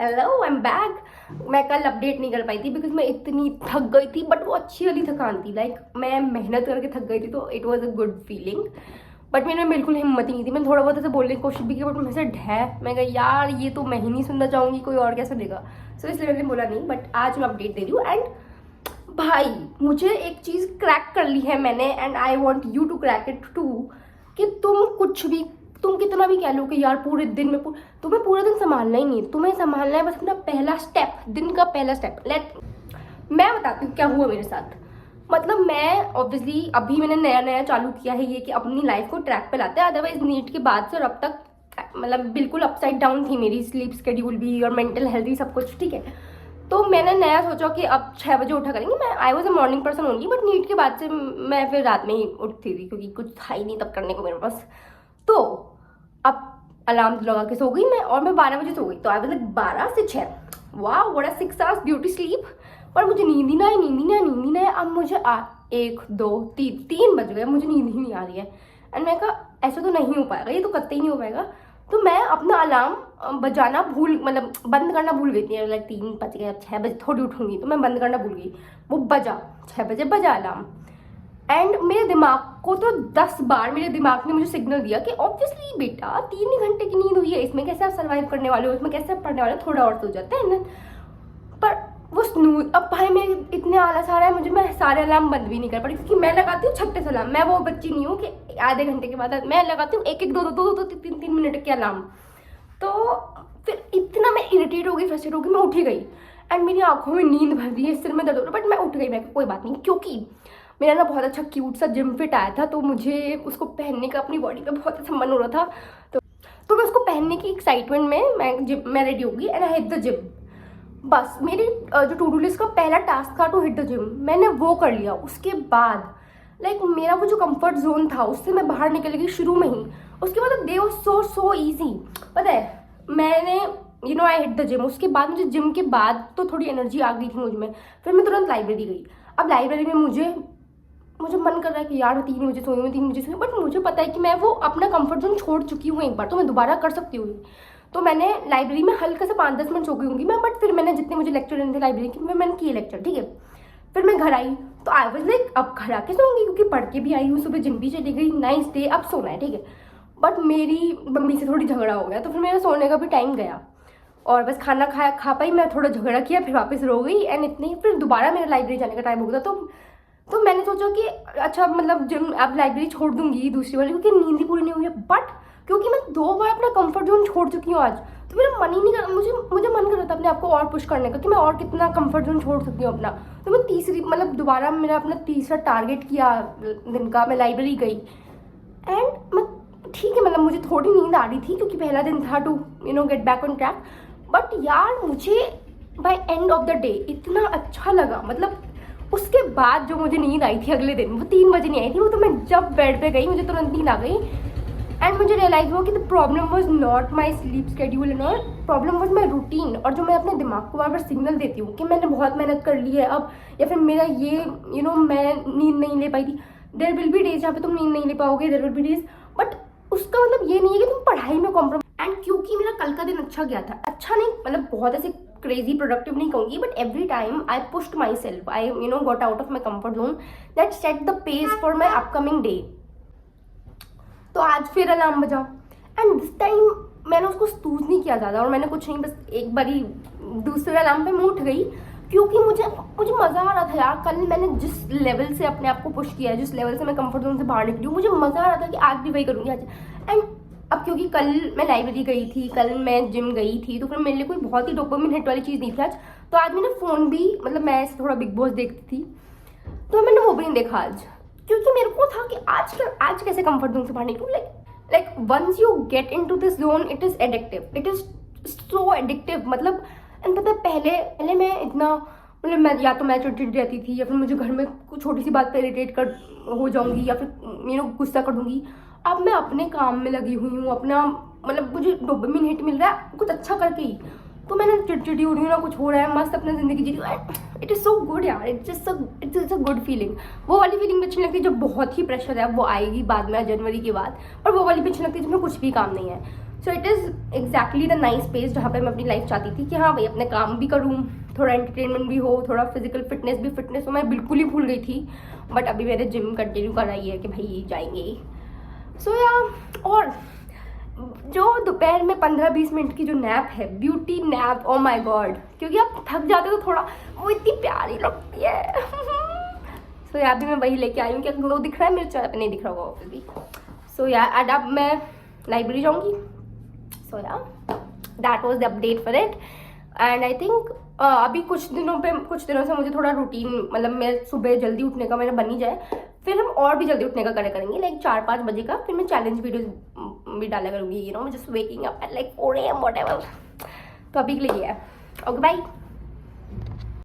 Hello I am back. मैं कल update नहीं कर पाई थी बिकॉज मैं इतनी थक गई थी, बट वो अच्छी वाली थकान थी। मैं मेहनत करके थक गई थी, तो it was a good feeling. But मेरे में बिल्कुल हिम्मत ही नहीं थी। मैंने थोड़ा बहुत ऐसे बोलने की कोशिश भी की, बट मेरे से मैं कहा यार ये तो मैं ही नहीं सुनना चाहूँगी, कोई और क्या सुनेगा। सो इसलिए मैंने बोला नहीं। बट आज मैं अपडेट दे रही हूँ। एंड भाई मुझे एक चीज़ क्रैक कर ली है मैंने, and I want you to crack it too. कि तुम कितना भी कह लो कि यार पूरे दिन में तुम्हें पूरा दिन संभालना ही नहीं है। तुम्हें संभालना है बस अपना पहला स्टेप, दिन का पहला स्टेप। मैं बताती हूँ क्या हुआ मेरे साथ। मतलब मैं ऑब्वियसली अभी मैंने नया नया चालू किया है ये कि अपनी लाइफ को ट्रैक पे लाते हैं। अदरवाइज नीट के बाद से और अब तक मतलब बिल्कुल अपसाइड डाउन थी मेरी स्लीप स्केड्यूल भी और मेंटल हेल्थ भी, सब कुछ ठीक है। तो मैंने नया सोचा कि अब 6 बजे उठा करेंगे। मैं I was a morning person only, but NEET के बाद से मैं फिर रात में ही उठती थी क्योंकि कुछ था ही नहीं तब करने को मेरे पास। तो अब अलार्म लगा के सो गई मैं, और मैं 12 बजे सो गई। तो आई वाज लाइक 12 से 6, वाह what a 6 hours beauty sleep. पर मुझे नींद ही ना है। अब मुझे 1 2 3 बज गए, मुझे नींद ही नहीं आ रही है। एंड मैं कहा ऐसा तो नहीं हो पाएगा, ये तो कतई नहीं हो पाएगा। तो मैं अपना अलार्म बजाना मतलब बंद करना भूल गई थी। लाइक 3 बज गए, 6 बजे थोड़ी उठूंगी, तो मैं बंद करना भूल गई। वो बजा 6 बजे बजा अलार्म। एंड मेरे दिमाग को तो 10 बार मेरे दिमाग ने मुझे सिग्नल दिया कि ऑब्वियसली बेटा 3 ही घंटे की नींद हुई है, इसमें कैसे आप सर्वाइव करने वाले हो, इसमें कैसे आप पढ़ने वाले हो, थोड़ा और सो जाते हैं। पर वो स्नूज, अब भाई मेरे इतने आलस आ रहा है मुझे, मैं सारे अलार्म बंद भी नहीं कर पा रही क्योंकि मैं लगाती हूँ 36 अलार्म। मैं वो बच्ची नहीं हूँ कि आधे घंटे के बाद मैं लगाती हूँ 1 1 2 2 2 3 मिनट के अलार्म। तो फिर इतना मैं इरिटेट हो गई, फ्रस्ट्रेट हो गई, मैं उठ ही गई। एंड मेरी आंखों में नींद भर रही है, सिर में दर्द हो रहा है, बट मैं उठ गई। मैं कोई बात नहीं, क्योंकि मेरा ना बहुत अच्छा क्यूट सा जिम फिट आया था, तो मुझे उसको पहनने का अपनी बॉडी पे बहुत अच्छा मन हो रहा था। तो मैं उसको पहनने की एक्साइटमेंट में मैं रेडी होगी and I hit the gym. बस मेरी जो टू डू लिस्ट का पहला टास्क था टू हिट द जिम, मैंने वो कर लिया। उसके बाद मेरा वो जो कंफर्ट जोन था उससे मैं बाहर निकल गई शुरू में ही। उसके बाद डे वाज सो ईजी। पता है मैंने आई हिट द जिम। उसके बाद मुझे जिम के बाद तो थोड़ी एनर्जी आ गई थी मुझ में। फिर मैं तुरंत लाइब्रेरी गई। अब लाइब्रेरी में मुझे मन कर रहा है कि यार मैं 3 बजे सोई हूँ, 3 बजे सोई, बट मुझे पता है कि मैं वो अपना कंफर्ट जोन छोड़ चुकी हूँ एक बार, तो मैं दोबारा कर सकती हूँ। तो मैंने लाइब्रेरी में हल्का से 5-10 मिनट सो गई होंगी मैं, बट फिर मैंने जितने मुझे लेक्चर लेने थे लाइब्रेरी के मैंने किए लेक्चर, ठीक है। फिर मैं घर आई तो आई वाज लाइक अब घर आके सोऊंगी क्योंकि पढ़ के भी आई हूँ, सुबह जिम भी चली गई, नाइस डे, अब सोना है, ठीक है। बट मेरी मम्मी से थोड़ी झगड़ा हो गया, तो फिर मेरा सोने का भी टाइम गया और बस खाना खा पाई मैं, थोड़ा झगड़ा किया, फिर वापस रो गई। एंड इतने फिर दोबारा मेरा लाइब्रेरी जाने का टाइम हो गया। तो मैंने सोचा कि अच्छा मतलब जिम अब लाइब्रेरी छोड़ दूंगी दूसरी वाली, क्योंकि नींद ही पूरी नहीं हुई है। बट क्योंकि मैं 2 बार अपना कंफर्ट जोन छोड़ चुकी हूँ आज, तो मेरा मन ही नहीं कर, मुझे मन कर रहा था अपने आप को और पुश करने का कि मैं और कितना कंफर्ट जोन छोड़ सकती हूँ अपना। तो मैं तीसरी मतलब दोबारा मेरा अपना तीसरा टारगेट किया दिन का, मैं लाइब्रेरी गई। एंड मैं ठीक है मतलब मुझे थोड़ी नींद आ रही थी क्योंकि पहला दिन था to get back on track. But यार मुझे by end of the day इतना अच्छा लगा। मतलब उसके बाद जो मुझे नींद आई थी अगले दिन, वो 3 बजे नहीं आई थी, वो तो मैं जब बेड पे गई मुझे तुरंत नींद आ गई। एंड मुझे रियलाइज हुआ कि the problem was not my sleep schedule and all, problem was my routine. और जो मैं अपने दिमाग को बार बार सिग्नल देती हूँ कि मैंने बहुत मेहनत कर ली है अब, या फिर मेरा ये मैं नींद नहीं ले पाई थी। देयर विल बी डेज जहाँ पे तुम नींद नहीं ले पाओगे, there will be days, but उसका मतलब ये नहीं है कि तुम पढ़ाई में कॉम्प्रोमाइज। एंड क्योंकि मेरा कल का दिन अच्छा गया था, अच्छा नहीं मतलब बहुत ऐसे क्रेजी प्रोडक्टिव नहीं कहूंगी, but every time I pushed myself, I got out of my comfort zone that set the pace for my upcoming day. तो आज फिर अलार्म बजा एंड दिस टाइम मैंने उसको स्नूज नहीं किया ज़्यादा, और मैंने कुछ नहीं, बस एक बारी दूसरे अलार्म पे मैं उठ गई क्योंकि मुझे मज़ा आ रहा था यार। कल मैंने जिस लेवल से अपने आप को पुश किया है, जिस लेवल से मैं कंफर्ट जोन से बाहर निकली हूँ, मुझे मज़ा आ रहा था कि आज भी वही करूँगी आज। एंड अब क्योंकि कल मैं लाइब्रेरी गई थी, कल मैं जिम गई थी, तो फिर मेरे लिए कोई बहुत ही डोपामिन हिट वाली चीज़ नहीं थी आज। तो आज मैंने फ़ोन भी मतलब मैं ऐसे थोड़ा बिग बॉस देखती थी, तो मैंने वो भी नहीं देखा आज, क्योंकि मेरे को था कि आज कैसे कंफर्ट जोन से बाहर निकलूँ। Like once you get into this zone it is addictive, it is so addictive. मतलब पता है पहले मैं इतना मतलब मैं या तो मैं चिड़चिड़ी रहती थी, या फिर मुझे घर में कुछ छोटी सी बात पे इरिटेट कर हो जाऊंगी, या फिर गुस्सा कर दूंगी। अब मैं अपने काम में लगी हुई हूँ, अपना मतलब मुझे डोपामिन हिट मिल रहा है कुछ अच्छा करके ही, तो मैंने चिड़चिड़ी हो रही हूँ ना, कुछ हो रहा है, मस्त अपना जिंदगी जी रही हूँ। इट इज़ सो गुड यार, इट्स अ गुड फीलिंग। वो वाली फीलिंग अच्छी लगती है जब बहुत ही प्रेशर है, वो आएगी बाद में जनवरी के बाद। और वो वाली भी अच्छी लगती है जब में कुछ भी काम नहीं है। So it is exactly the nice space जहाँ पे मैं अपनी लाइफ चाहती थी कि हाँ भाई अपने काम भी करूँ, थोड़ा एंटरटेनमेंट भी हो, थोड़ा फिजिकल फिटनेस हो। मैं बिल्कुल ही भूल गई थी, बट अभी मैंने जिम कंटिन्यू करा ही है कि भाई जाएंगे। सो या और जो दोपहर में 15-20 मिनट की जो नैप है, beauty nap, oh my God, क्योंकि आप थक जाते हो तो थोड़ा वो इतनी प्यारी लगती है। सो यहाँ भी मैं वही लेके आई हूँ कि ग्लो दिख रहा है मेरे चेहरे पे, नहीं दिख रहा होगा ऑब्वियसली। सो यार एंड अब मैं लाइब्रेरी जाऊँगी। सो या that was the update for it. And I think अभी कुछ दिनों से मुझे थोड़ा रूटीन, मतलब मैं सुबह जल्दी उठने का मेरा बन ही जाए, फिर हम और भी जल्दी उठने का करेंगे, लाइक 4-5 बजे का। फिर मैं चैलेंज वीडियोस भी डाला करूँगी, just waking up at like 4 AM whatever. तो अभी के लिए ये है। Okay bye.